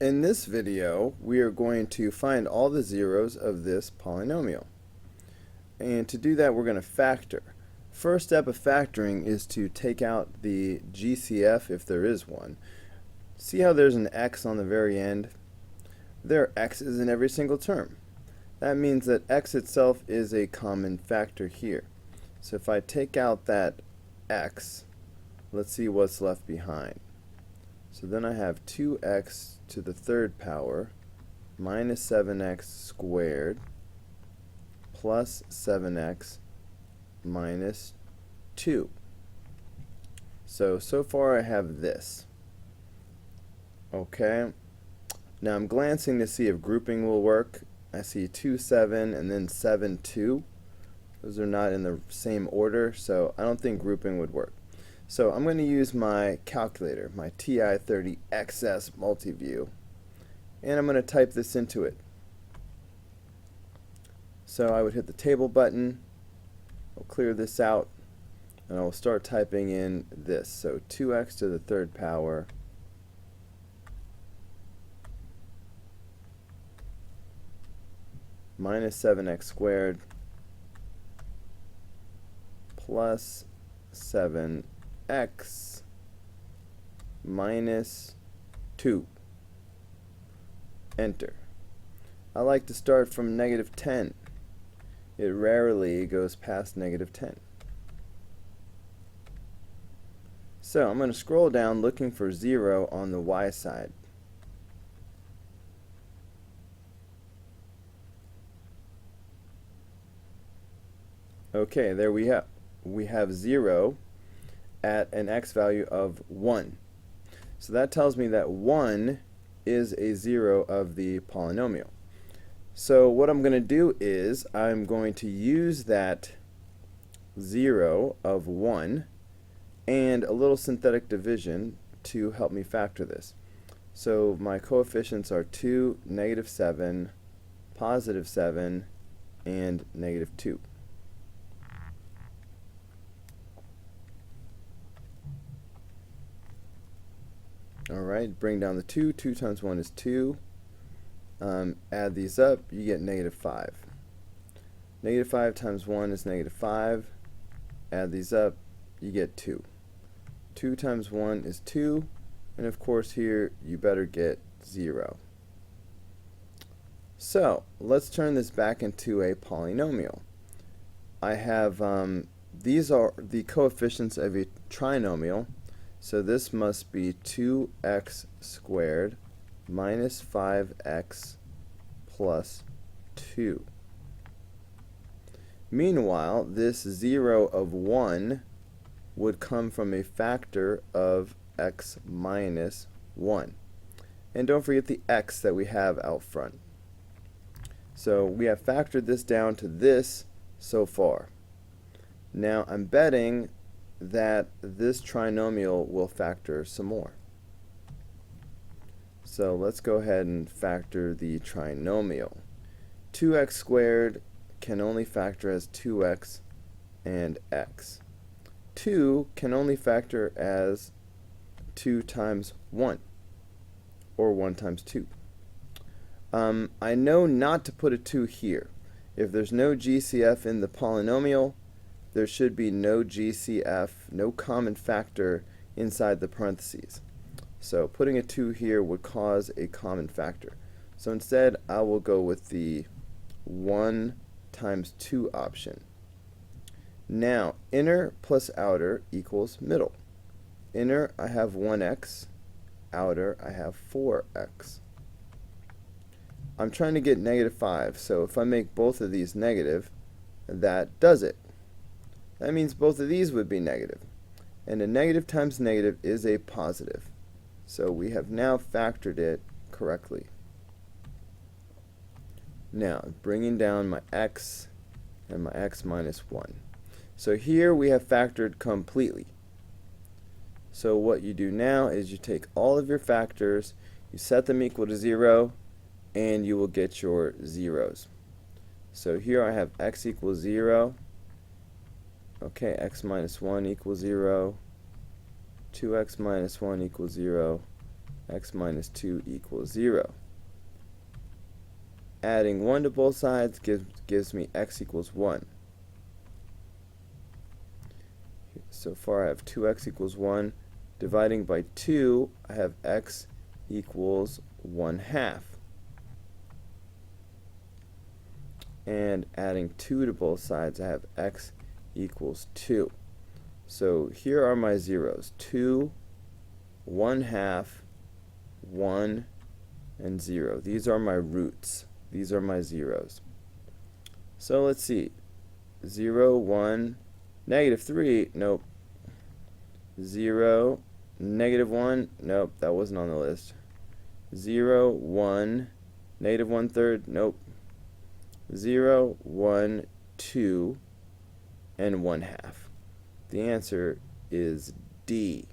In this video, we are going to find all the zeros of this polynomial. And to do that, we're going to factor. First step of factoring is to take out the GCF if there is one. See how there's an x on the very end? There are x's in every single term. That means that x itself is a common factor here. So if I take out that x, let's see what's left behind. So then I have 2x to the third power minus 7x squared plus 7x minus 2. So far I have this. Okay. Now I'm glancing to see if grouping will work. I see 2, 7, and then 7, 2. Those are not in the same order, so I don't think grouping would work. So I'm going to use my calculator, my TI-30XS Multiview, and I'm going to type this into it. So I would hit the table button, I'll clear this out, and I will start typing in this. So 2x to the third power minus 7x squared plus 7x minus 2. Enter. I like to start from negative 10. It rarely goes past negative 10. So I'm going to scroll down looking for 0 on the y side. Okay, there we have. We have 0 at an x value of 1. So that tells me that 1 is a 0 of the polynomial. So what I'm going to do is I'm going to use that 0 of 1 and a little synthetic division to help me factor this. So my coefficients are 2, negative 7, positive 7, and negative 2. Alright, bring down the 2. 2 times 1 is 2. Add these up, you get negative 5. Negative 5 times 1 is negative 5. Add these up, you get 2. 2 times 1 is 2. And of course here, you better get 0. So, let's turn this back into a polynomial. I have, these are the coefficients of a trinomial. So this must be 2x squared minus 5x plus 2. Meanwhile, this 0 of 1 would come from a factor of x minus 1. And don't forget the x that we have out front. So we have factored this down to this so far. Now I'm betting that this trinomial will factor some more. So let's go ahead and factor the trinomial. 2x squared can only factor as 2x and x. 2 can only factor as 2 times 1, or 1 times 2. I know not to put a 2 here. If there's no GCF in the polynomial, there should be no GCF, no common factor inside the parentheses. So putting a 2 here would cause a common factor. So instead, I will go with the 1 times 2 option. Now, inner plus outer equals middle. Inner, I have 1x. Outer, I have 4x. I'm trying to get negative 5, so if I make both of these negative, that does it. That means both of these would be negative. And a negative times negative is a positive. So we have now factored it correctly. Now, bringing down my x and my x minus 1. So here we have factored completely. So what you do now is you take all of your factors, you set them equal to 0, and you will get your zeros. So here I have x equals 0. Okay, x minus 1 equals 0, 2x minus 1 equals 0, x minus 2 equals 0. Adding 1 to both sides gives me x equals 1. So far I have 2x equals 1. Dividing by 2, I have x equals 1/2. And adding 2 to both sides, I have x equals 2. So here are my zeros: 2, 1/2, 1, and 0. These are my roots. These are my zeros. So let's see. 0, 1, -3, nope. 0, -1, nope, that wasn't on the list. 0, 1, -1/3, nope. 0, 1, 2, and 1/2. The answer is D.